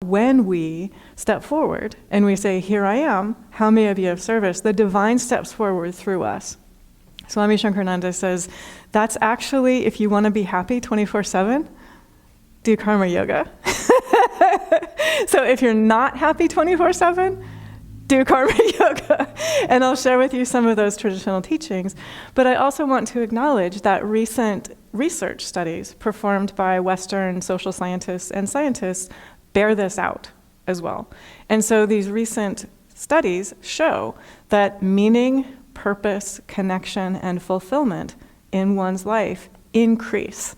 when we step forward and we say, here I am, how may I be of service? The divine steps forward through us. Swami Shankarananda says, that's actually, if you want to be happy 24/7, do karma yoga. So if you're not happy 24/7, do karma yoga. And I'll share with you some of those traditional teachings. But I also want to acknowledge that recent research studies performed by Western social scientists and scientists bear this out as well. And so these recent studies show that meaning, purpose, connection, and fulfillment in one's life increase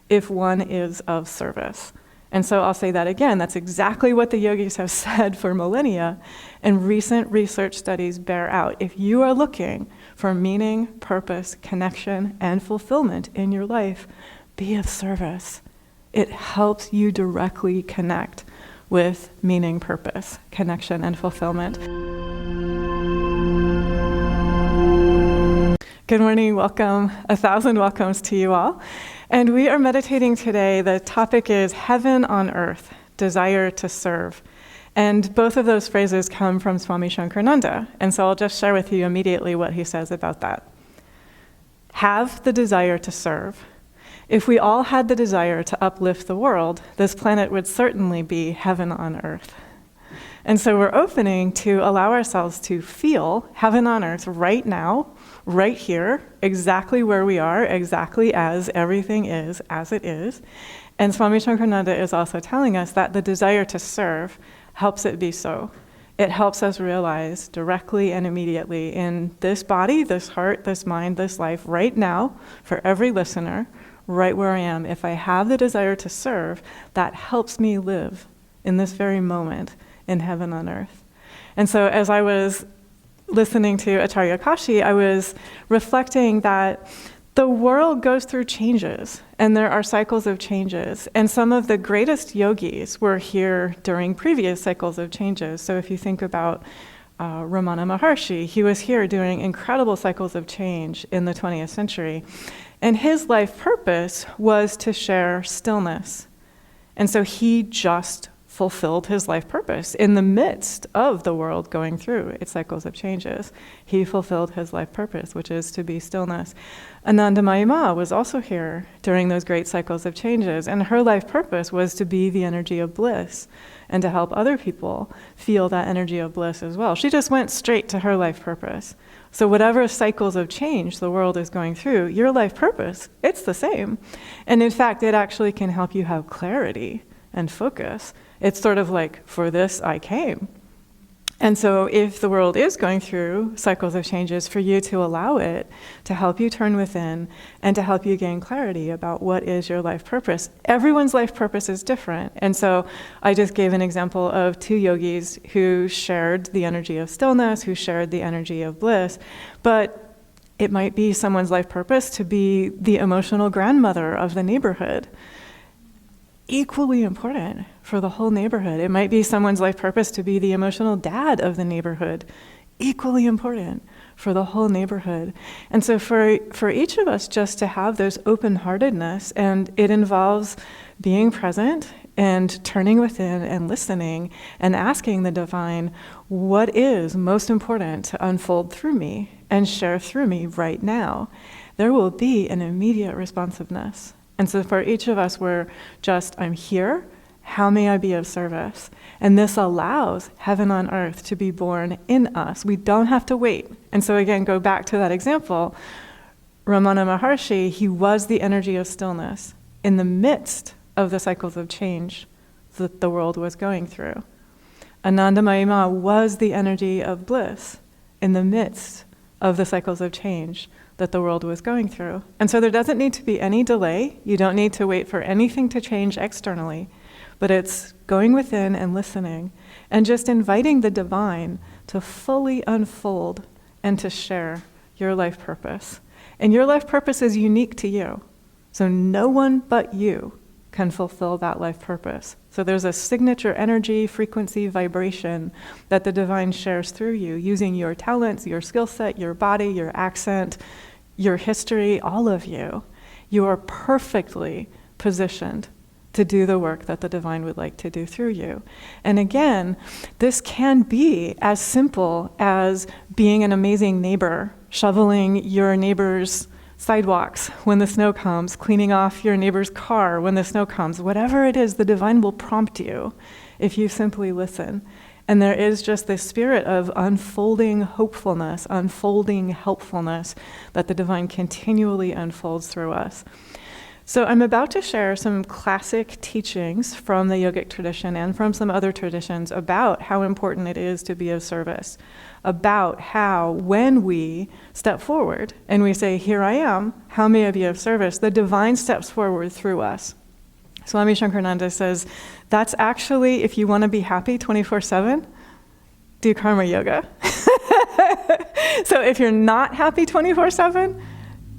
if one is of service. And so I'll say that again, that's exactly what the yogis have said for millennia, and recent research studies bear out. If you are looking for meaning, purpose, connection, and fulfillment in your life, be of service. It helps you directly connect with meaning, purpose, connection, and fulfillment. Good morning, welcome, 1,000 welcomes to you all. And we are meditating today. The topic is heaven on earth, desire to serve. And both of those phrases come from Swami Shankarananda. And so I'll just share with you immediately what he says about that. Have the desire to serve. If we all had the desire to uplift the world, this planet would certainly be heaven on earth. And so we're opening to allow ourselves to feel heaven on earth right now, right here, exactly where we are, exactly as everything is, as it is. And Swami Shankarananda is also telling us that the desire to serve helps it be so. It helps us realize directly and immediately in this body, this heart, this mind, this life, right now, for every listener, right where I am, if I have the desire to serve, that helps me live in this very moment in heaven on earth. And so as I was listening to Acharya Kashi, I was reflecting that the world goes through changes, and there are cycles of changes. And some of the greatest yogis were here during previous cycles of changes. So if you think about Ramana Maharshi, he was here during incredible cycles of change in the 20th century. And his life purpose was to share stillness. And so he just fulfilled his life purpose in the midst of the world going through its cycles of changes. He fulfilled his life purpose, which is to be stillness. Anandamayi Ma was also here during those great cycles of changes, and her life purpose was to be the energy of bliss and to help other people feel that energy of bliss as well. She just went straight to her life purpose. So whatever cycles of change the world is going through, your life purpose, it's the same. And in fact, it actually can help you have clarity and focus. It's sort of like, for this I came. And so if the world is going through cycles of changes, for you to allow it to help you turn within and to help you gain clarity about what is your life purpose. Everyone's life purpose is different. And so I just gave an example of two yogis who shared the energy of stillness, who shared the energy of bliss. But it might be someone's life purpose to be the emotional grandmother of the neighborhood. Equally important for the whole neighborhood. It might be someone's life purpose to be the emotional dad of the neighborhood. Equally important for the whole neighborhood. And so for each of us just to have this open-heartedness, and it involves being present and turning within and listening and asking the divine, what is most important to unfold through me and share through me right now? There will be an immediate responsiveness. And so for each of us, we're just, I'm here, how may I be of service? And this allows heaven on earth to be born in us. We don't have to wait. And so again, go back to that example. Ramana Maharshi, he was the energy of stillness in the midst of the cycles of change that the world was going through. Anandamayi Ma was the energy of bliss in the midst of the cycles of change that the world was going through. And so there doesn't need to be any delay. You don't need to wait for anything to change externally, but it's going within and listening and just inviting the divine to fully unfold and to share your life purpose. And your life purpose is unique to you. So no one but you can fulfill that life purpose. So there's a signature energy, frequency, vibration that the divine shares through you using your talents, your skill set, your body, your accent, your history, all of you. You are perfectly positioned to do the work that the divine would like to do through you. And again, this can be as simple as being an amazing neighbor, shoveling your neighbor's sidewalks when the snow comes, cleaning off your neighbor's car when the snow comes. Whatever it is, the divine will prompt you if you simply listen. And there is just this spirit of unfolding hopefulness, unfolding helpfulness that the divine continually unfolds through us. So I'm about to share some classic teachings from the yogic tradition and from some other traditions about how important it is to be of service, about how when we step forward and we say, here I am, how may I be of service, the divine steps forward through us. Swami Shankarananda says, that's actually, if you want to be happy 24/7, do karma yoga. So if you're not happy 24/7,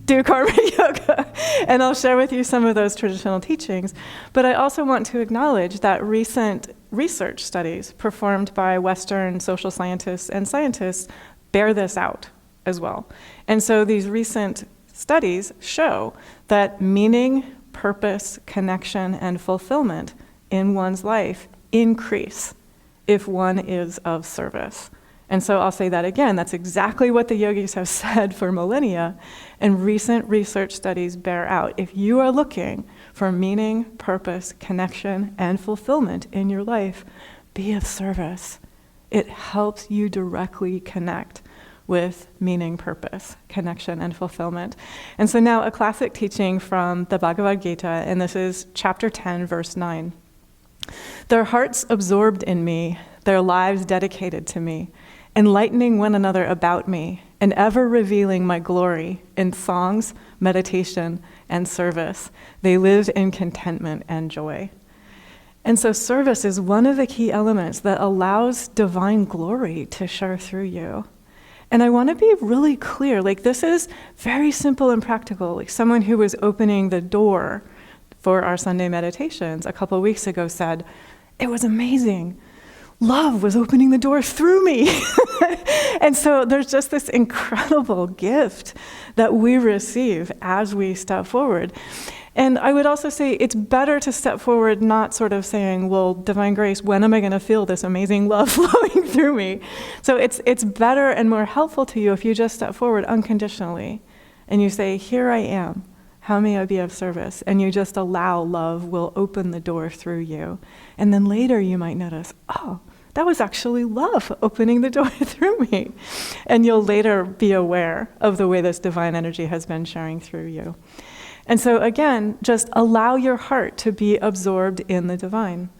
do karma yoga. And I'll share with you some of those traditional teachings. But I also want to acknowledge that recent research studies performed by Western social scientists and scientists bear this out as well. And so these recent studies show that meaning, purpose, connection, and fulfillment in one's life increase if one is of service. And so I'll say that again, that's exactly what the yogis have said for millennia, and recent research studies bear out. If you are looking for meaning, purpose, connection, and fulfillment in your life, be of service. It helps you directly connect with meaning, purpose, connection, and fulfillment. And so now a classic teaching from the Bhagavad Gita, and this is chapter 10, verse 9. Their hearts absorbed in me, their lives dedicated to me, enlightening one another about me, and ever revealing my glory in songs, meditation, and service. They lived in contentment and joy. And so service is one of the key elements that allows divine glory to share through you. And I want to be really clear, like this is very simple and practical. Like someone who was opening the door for our Sunday meditations a couple of weeks ago said, it was amazing. Love was opening the door through me. And so there's just this incredible gift that we receive as we step forward. And I would also say it's better to step forward not sort of saying, well, divine grace, when am I going to feel this amazing love flowing through me? So it's better and more helpful to you if you just step forward unconditionally and you say, here I am, how may I be of service? And you just allow love will open the door through you. And then later you might notice, oh, that was actually love opening the door through me. And you'll later be aware of the way this divine energy has been sharing through you. And so again, just allow your heart to be absorbed in the divine.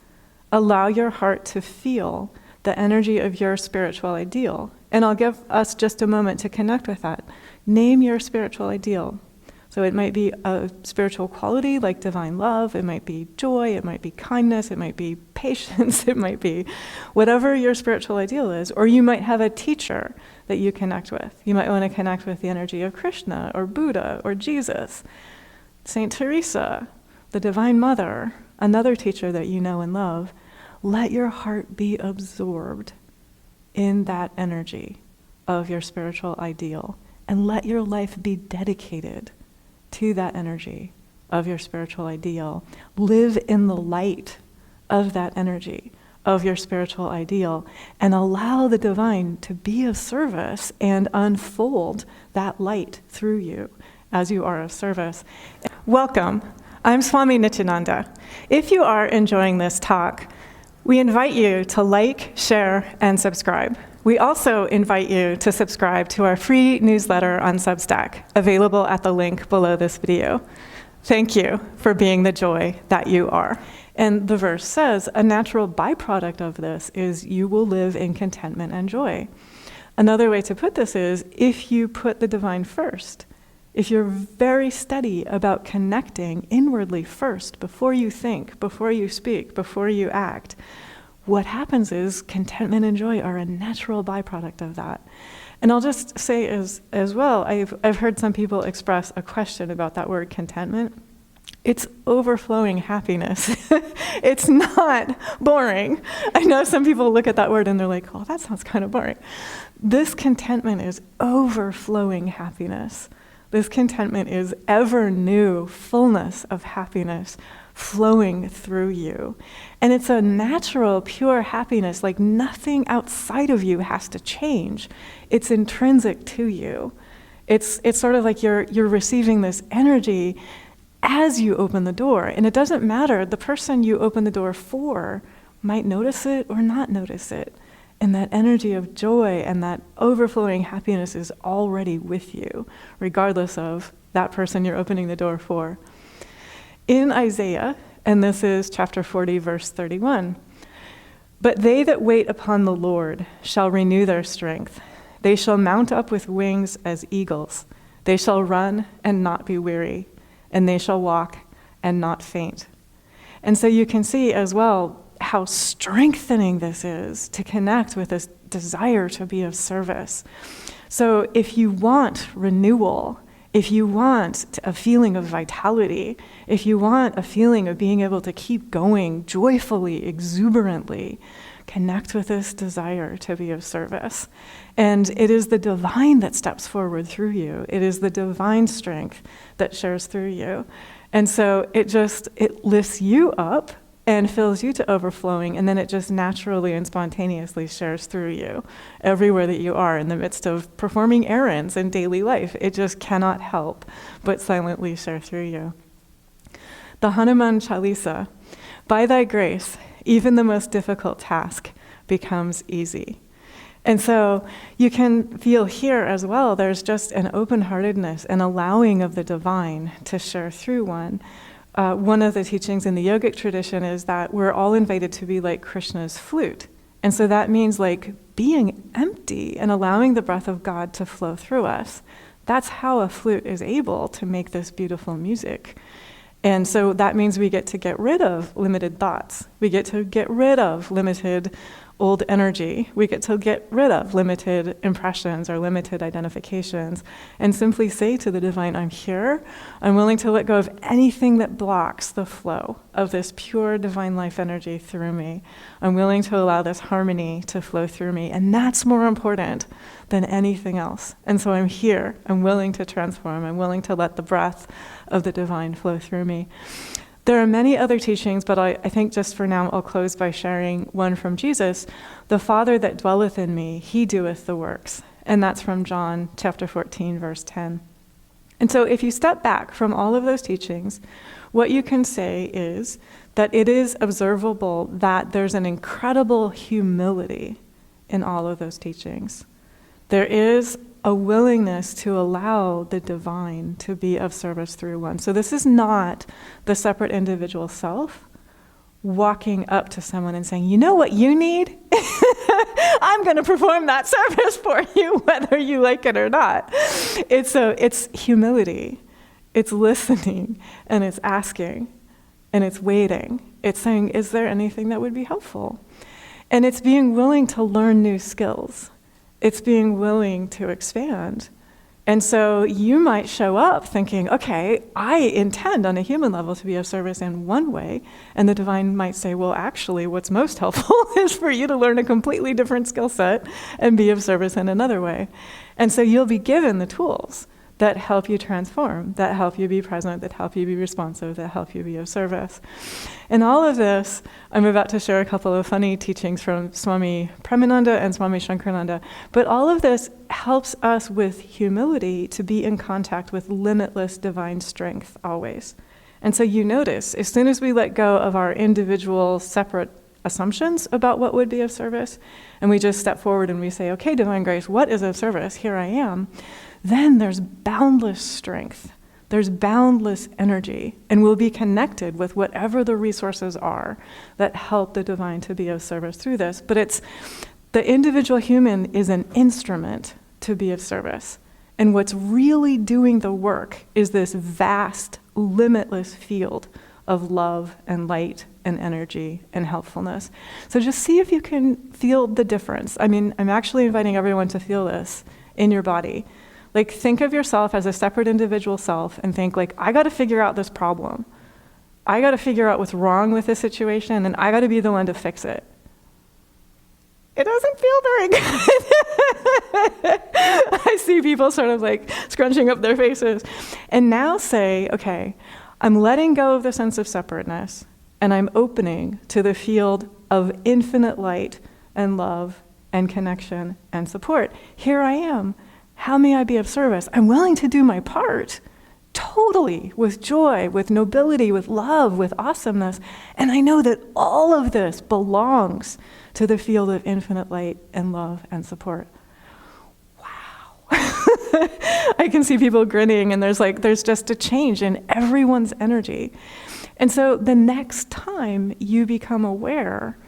Allow your heart to feel the energy of your spiritual ideal. And I'll give us just a moment to connect with that. Name your spiritual ideal. So it might be a spiritual quality like divine love, it might be joy, it might be kindness, it might be patience, it might be whatever your spiritual ideal is. Or you might have a teacher that you connect with. You might want to connect with the energy of Krishna or Buddha or Jesus, Saint Teresa, the Divine Mother, another teacher that you know and love. Let your heart be absorbed in that energy of your spiritual ideal, and let your life be dedicated to that energy of your spiritual ideal. Live in the light of that energy of your spiritual ideal, and allow the divine to be of service and unfold that light through you as you are of service. Welcome. I'm Swami Nityananda. If you are enjoying this talk, we invite you to like, share, and subscribe. We also invite you to subscribe to our free newsletter on Substack, available at the link below this video. Thank you for being the joy that you are. And the verse says, a natural byproduct of this is you will live in contentment and joy. Another way to put this is, if you put the divine first, if you're very steady about connecting inwardly first, before you think, before you speak, before you act, what happens is contentment and joy are a natural byproduct of that. And I'll just say as well, I've heard some people express a question about that word contentment. It's overflowing happiness. It's not boring. I know some people look at that word and they're like, oh, that sounds kind of boring. This contentment is overflowing happiness. This contentment is ever new fullness of happiness flowing through you. And it's a natural, pure happiness, like nothing outside of you has to change. It's intrinsic to you. It's sort of like you're receiving this energy as you open the door. And it doesn't matter, the person you open the door for might notice it or not notice it. And that energy of joy and that overflowing happiness is already with you, regardless of that person you're opening the door for. In Isaiah, and this is chapter 40, verse 31, "But they that wait upon the Lord shall renew their strength. They shall mount up with wings as eagles. They shall run and not be weary, and they shall walk and not faint." And so you can see as well how strengthening this is to connect with this desire to be of service. So if you want renewal, if you want a feeling of vitality, if you want a feeling of being able to keep going joyfully, exuberantly, connect with this desire to be of service. And it is the divine that steps forward through you. It is the divine strength that shares through you. And so it lifts you up and fills you to overflowing, and then it just naturally and spontaneously shares through you everywhere that you are in the midst of performing errands in daily life. It just cannot help but silently share through you. The Hanuman Chalisa, "By thy grace, even the most difficult task becomes easy." And so you can feel here as well, there's just an open-heartedness, an allowing of the divine to share through one. One of the teachings in the yogic tradition is that we're all invited to be like Krishna's flute. And so that means like being empty and allowing the breath of God to flow through us. That's how a flute is able to make this beautiful music. And so that means we get to get rid of limited thoughts. We get to get rid of limited old energy. We get to get rid of limited impressions or limited identifications and simply say to the divine, I'm here. I'm willing to let go of anything that blocks the flow of this pure divine life energy through me. I'm willing to allow this harmony to flow through me. And that's more important than anything else. And so I'm here. I'm willing to transform. I'm willing to let the breath of the divine flow through me. There are many other teachings, but I think just for now I'll close by sharing one from Jesus. "The Father that dwelleth in me, he doeth the works." And that's from John chapter 14, verse 10. And so if you step back from all of those teachings, what you can say is that it is observable that there's an incredible humility in all of those teachings. There is a willingness to allow the divine to be of service through one. So this is not the separate individual self walking up to someone and saying, you know what you need? I'm going to perform that service for you, whether you like it or not. It's humility. It's listening, and it's asking, and it's waiting. It's saying, is there anything that would be helpful? And it's being willing to learn new skills. It's being willing to expand. And so you might show up thinking, okay, I intend on a human level to be of service in one way. And the divine might say, well, actually, what's most helpful is for you to learn a completely different skill set and be of service in another way. And so you'll be given the tools that help you transform, that help you be present, that help you be responsive, that help you be of service. In all of this, I'm about to share a couple of funny teachings from Swami Premananda and Swami Shankarananda, but all of this helps us with humility to be in contact with limitless divine strength always. And so you notice, as soon as we let go of our individual separate assumptions about what would be of service, and we just step forward and we say, okay, divine grace, what is of service? Here I am. Then there's boundless strength. There's boundless energy, and we'll be connected with whatever the resources are that help the divine to be of service through this. But it's the individual human is an instrument to be of service. And what's really doing the work is this vast, limitless field of love and light and energy and helpfulness. So just see if you can feel the difference. I mean, I'm actually inviting everyone to feel this in your body. Like, think of yourself as a separate individual self and think, like, I got to figure out this problem. I got to figure out what's wrong with this situation, and I got to be the one to fix it. It doesn't feel very good. I see people sort of like scrunching up their faces. And now say, okay, I'm letting go of the sense of separateness, and I'm opening to the field of infinite light and love and connection and support. Here I am. How may I be of service? I'm willing to do my part, totally, with joy, with nobility, with love, with awesomeness. And I know that all of this belongs to the field of infinite light and love and support. I can see people grinning, and there's just a change in everyone's energy. And so the next time you become aware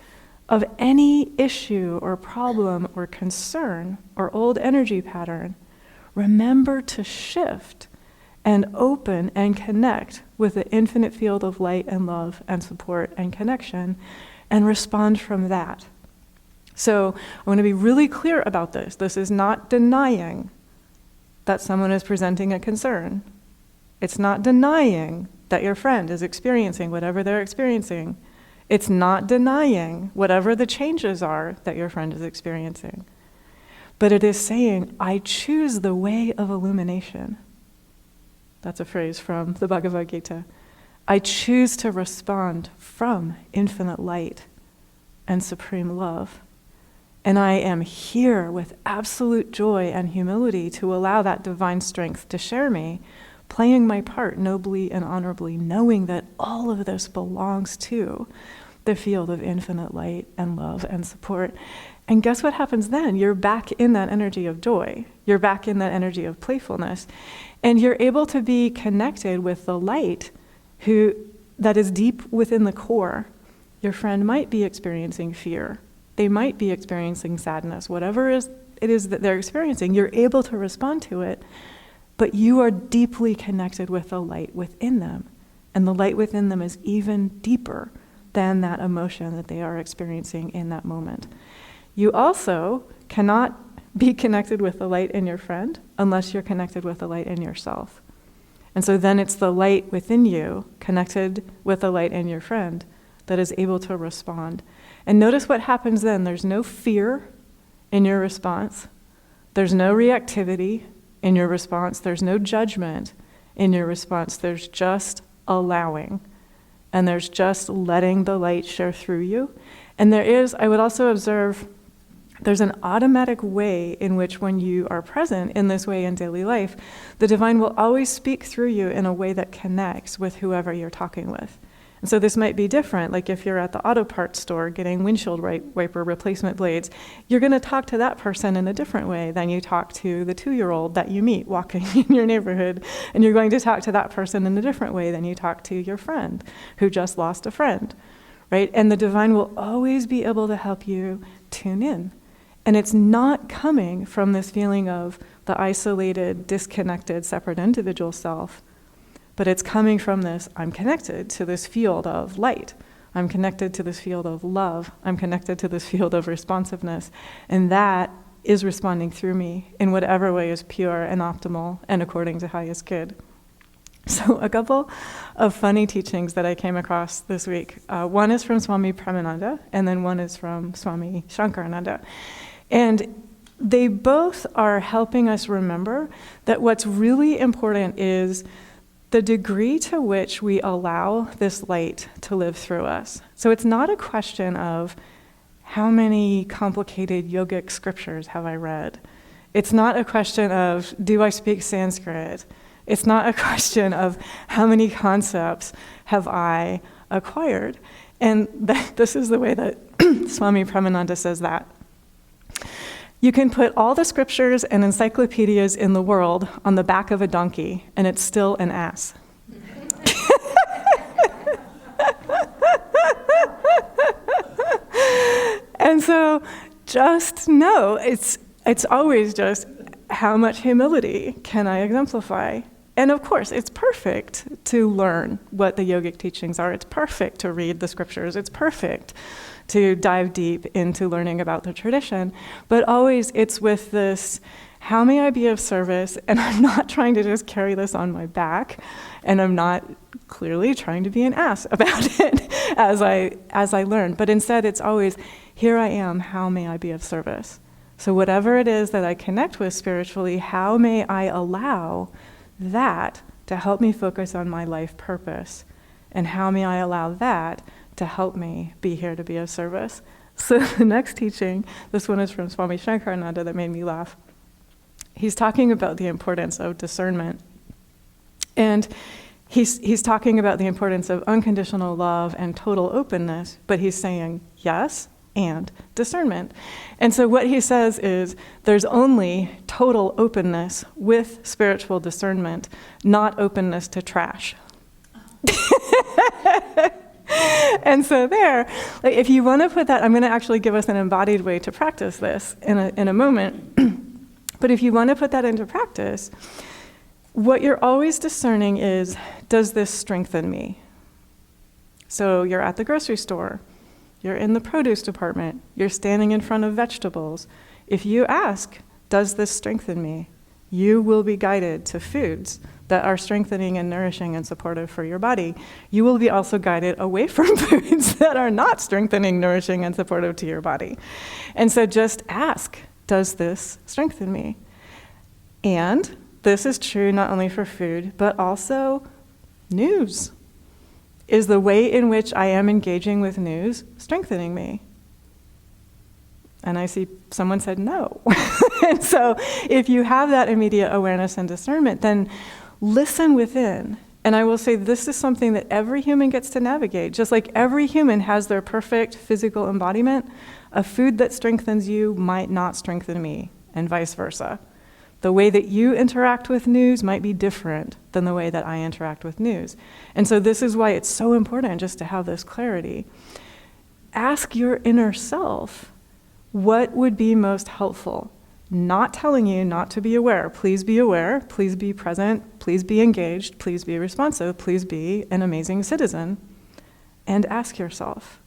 of any issue or problem or concern or old energy pattern, remember to shift and open and connect with the infinite field of light and love and support and connection, and respond from that. So I want to be really clear about this. This is not denying that someone is presenting a concern. It's not denying that your friend is experiencing whatever they're experiencing. It's not denying whatever the changes are that your friend is experiencing. But it is saying, I choose the way of illumination. That's a phrase from the Bhagavad Gita. I choose to respond from infinite light and supreme love. And I am here with absolute joy and humility to allow that divine strength to share me, playing my part nobly and honorably, knowing that all of this belongs to the field of infinite light and love and support. And guess what happens then? You're back in that energy of joy. You're back in that energy of playfulness. And you're able to be connected with the light that is deep within the core. Your friend might be experiencing fear. They might be experiencing sadness. Whatever it is that they're experiencing, you're able to respond to it, but you are deeply connected with the light within them. And the light within them is even deeper than that emotion that they are experiencing in that moment. You also cannot be connected with the light in your friend unless you're connected with the light in yourself. And so then it's the light within you, connected with the light in your friend, that is able to respond. And notice what happens then. There's no fear in your response. There's no reactivity in your response. There's no judgment in your response. There's just allowing. And there's just letting the light share through you. And I would also observe, there's an automatic way in which when you are present in this way in daily life, the divine will always speak through you in a way that connects with whoever you're talking with. And so this might be different, like if you're at the auto parts store getting windshield wiper replacement blades, you're going to talk to that person in a different way than you talk to the 2-year-old that you meet walking in your neighborhood. And you're going to talk to that person in a different way than you talk to your friend who just lost a friend, right? And the divine will always be able to help you tune in. And it's not coming from this feeling of the isolated, disconnected, separate individual self, but it's coming from this, I'm connected to this field of light. I'm connected to this field of love. I'm connected to this field of responsiveness. And that is responding through me in whatever way is pure and optimal and according to highest good. So a couple of funny teachings that I came across this week. One is from Swami Premananda, and then one is from Swami Shankarananda. And they both are helping us remember that what's really important is the degree to which we allow this light to live through us. So it's not a question of how many complicated yogic scriptures have I read. It's not a question of do I speak Sanskrit. It's not a question of how many concepts have I acquired. And this is the way that Swami Premananda says that. You can put all the scriptures and encyclopedias in the world on the back of a donkey, and it's still an ass. And so just know, it's always just how much humility can I exemplify? And of course, it's perfect to learn what the yogic teachings are. It's perfect to read the scriptures. It's perfect to dive deep into learning about the tradition. But always it's with this, how may I be of service? And I'm not trying to just carry this on my back, and I'm not clearly trying to be an ass about it as I learn. But instead it's always, here I am, how may I be of service? So whatever it is that I connect with spiritually, how may I allow that to help me focus on my life purpose? And how may I allow that to help me be here to be of service? So the next teaching, this one is from Swami Shankarananda that made me laugh. He's talking about the importance of discernment. And he's talking about the importance of unconditional love and total openness, but he's saying yes and discernment. And so what he says is there's only total openness with spiritual discernment, not openness to trash. And so there, like, if you want to put that, I'm going to actually give us an embodied way to practice this in a moment. But if you want to put that into practice, what you're always discerning is, does this strengthen me? So you're at the grocery store, you're in the produce department, you're standing in front of vegetables. If you ask, does this strengthen me? You will be guided to foods that are strengthening and nourishing and supportive for your body. You will be also guided away from foods that are not strengthening, nourishing, and supportive to your body. And so just ask, does this strengthen me? And this is true not only for food, but also news. Is the way in which I am engaging with news strengthening me? And I see someone said no. And so if you have that immediate awareness and discernment, then listen within. And I will say this is something that every human gets to navigate. Just like every human has their perfect physical embodiment, a food that strengthens you might not strengthen me, and vice versa. The way that you interact with news might be different than the way that I interact with news. And so this is why it's so important just to have this clarity. Ask your inner self, what would be most helpful? Not telling you not to be aware. Please be aware, please be present, please be engaged, please be responsive, please be an amazing citizen. And ask yourself,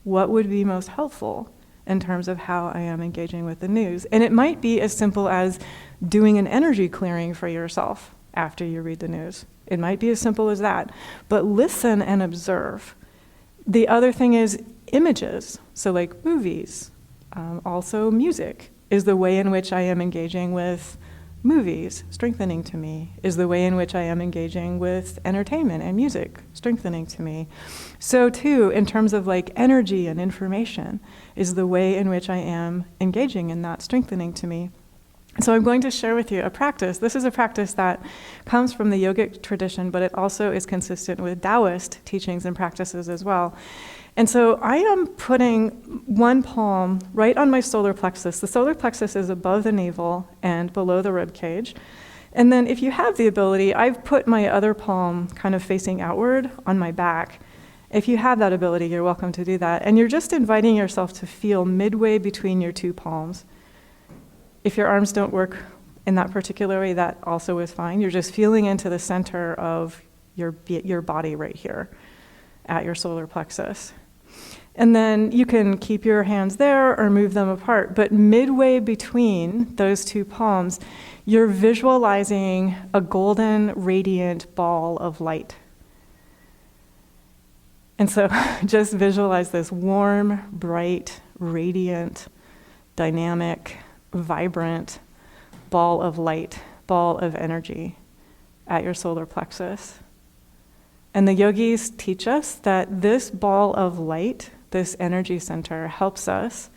what would be most helpful in terms of how I am engaging with the news? And it might be as simple as doing an energy clearing for yourself after you read the news. It might be as simple as that. But listen and observe. The other thing is images, so like movies, also music. Is the way in which I am engaging with movies strengthening to me? Is the way in which I am engaging with entertainment and music strengthening to me? So too, in terms of like energy and information, is the way in which I am engaging in that strengthening to me? So I'm going to share with you a practice. This is a practice that comes from the yogic tradition, but it also is consistent with Taoist teachings and practices as well. And so I am putting one palm right on my solar plexus. The solar plexus is above the navel and below the rib cage. And then if you have the ability, I've put my other palm kind of facing outward on my back. If you have that ability, you're welcome to do that. And you're just inviting yourself to feel midway between your two palms. If your arms don't work in that particular way, that also is fine. You're just feeling into the center of your body right here at your solar plexus. And then you can keep your hands there or move them apart. But midway between those two palms, you're visualizing a golden, radiant ball of light. And so just visualize this warm, bright, radiant, dynamic, vibrant ball of light, ball of energy at your solar plexus. And the yogis teach us that this ball of light, this energy center, helps us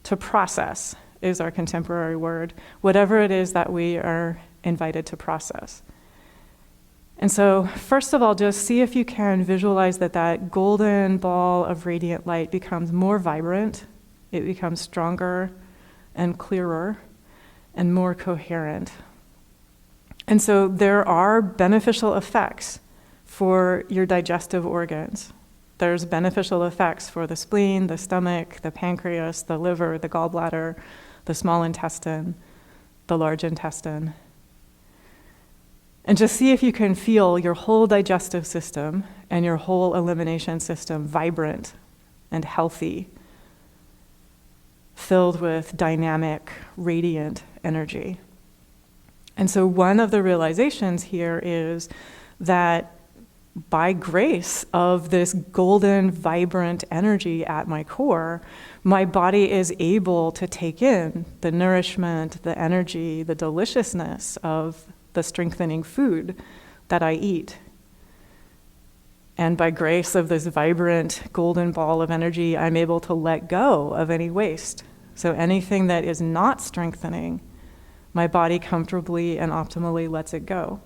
to process, is our contemporary word, whatever it is that we are invited to process. And so, first of all, just see if you can visualize that golden ball of radiant light becomes more vibrant, it becomes stronger and clearer and more coherent. And so there are beneficial effects for your digestive organs. There's beneficial effects for the spleen, the stomach, the pancreas, the liver, the gallbladder, the small intestine, the large intestine. And just see if you can feel your whole digestive system and your whole elimination system vibrant and healthy, filled with dynamic, radiant energy. And so one of the realizations here is that by grace of this golden, vibrant energy at my core, my body is able to take in the nourishment, the energy, the deliciousness of the strengthening food that I eat. And by grace of this vibrant golden ball of energy, I'm able to let go of any waste. So anything that is not strengthening, my body comfortably and optimally lets it go.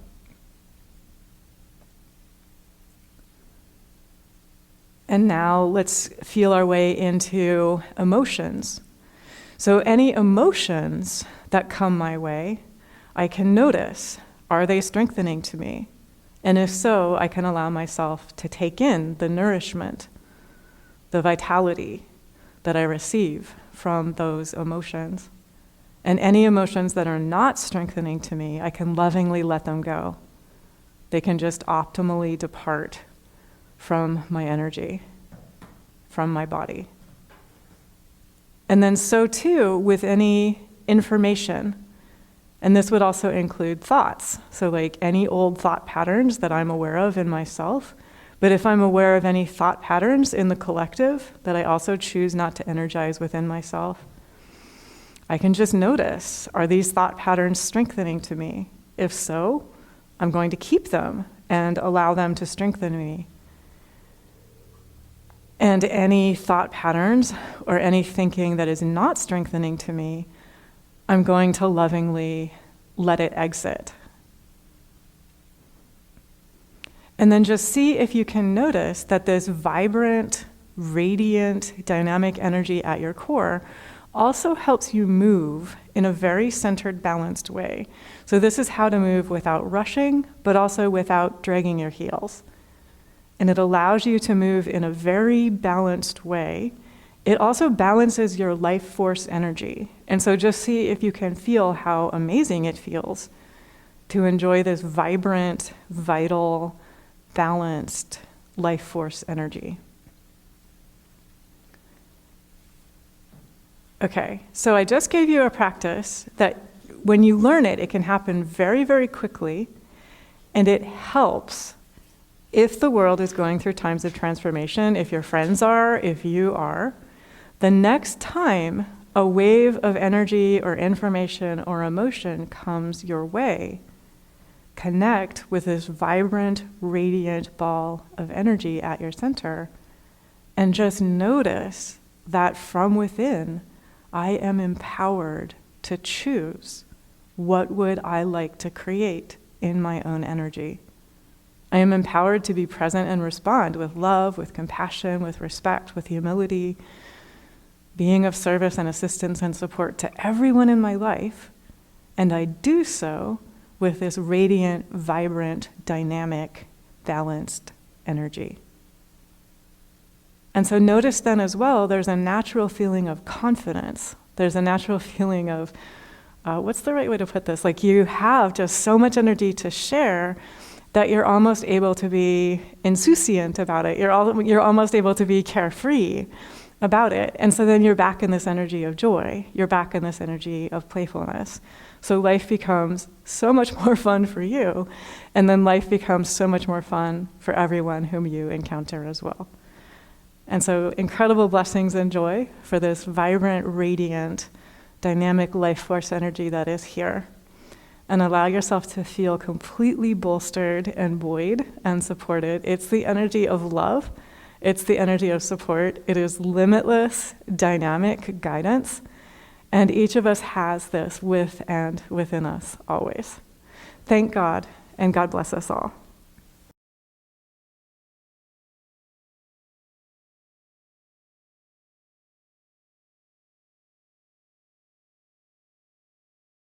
And now let's feel our way into emotions. So any emotions that come my way, I can notice, are they strengthening to me? And if so, I can allow myself to take in the nourishment, the vitality that I receive from those emotions. And any emotions that are not strengthening to me, I can lovingly let them go. They can just optimally depart from my energy, from my body. And then so too with any information. And this would also include thoughts. So like any old thought patterns that I'm aware of in myself. But if I'm aware of any thought patterns in the collective that I also choose not to energize within myself, I can just notice, are these thought patterns strengthening to me? If so, I'm going to keep them and allow them to strengthen me. And any thought patterns or any thinking that is not strengthening to me, I'm going to lovingly let it exit. And then just see if you can notice that this vibrant, radiant, dynamic energy at your core also helps you move in a very centered, balanced way. So this is how to move without rushing, but also without dragging your heels. And it allows you to move in a very balanced way. It also balances your life force energy. And so just see if you can feel how amazing it feels to enjoy this vibrant, vital, balanced life force energy. Okay, so I just gave you a practice that when you learn it, it can happen very, very quickly, and it helps if the world is going through times of transformation, if your friends are, if you are. The next time a wave of energy or information or emotion comes your way, connect with this vibrant, radiant ball of energy at your center and just notice that from within, I am empowered to choose what would I like to create in my own energy. I am empowered to be present and respond with love, with compassion, with respect, with humility, being of service and assistance and support to everyone in my life. And I do so with this radiant, vibrant, dynamic, balanced energy. And so notice then as well, there's a natural feeling of confidence. There's a natural feeling of, what's the right way to put this? Like you have just so much energy to share that you're almost able to be insouciant about it. You're almost able to be carefree about it. And so then you're back in this energy of joy. You're back in this energy of playfulness. So life becomes so much more fun for you. And then life becomes so much more fun for everyone whom you encounter as well. And so incredible blessings and joy for this vibrant, radiant, dynamic life force energy that is here. And allow yourself to feel completely bolstered and buoyed and supported. It's the energy of love. It's the energy of support. It is limitless, dynamic guidance. And each of us has this with and within us always. Thank God, and God bless us all.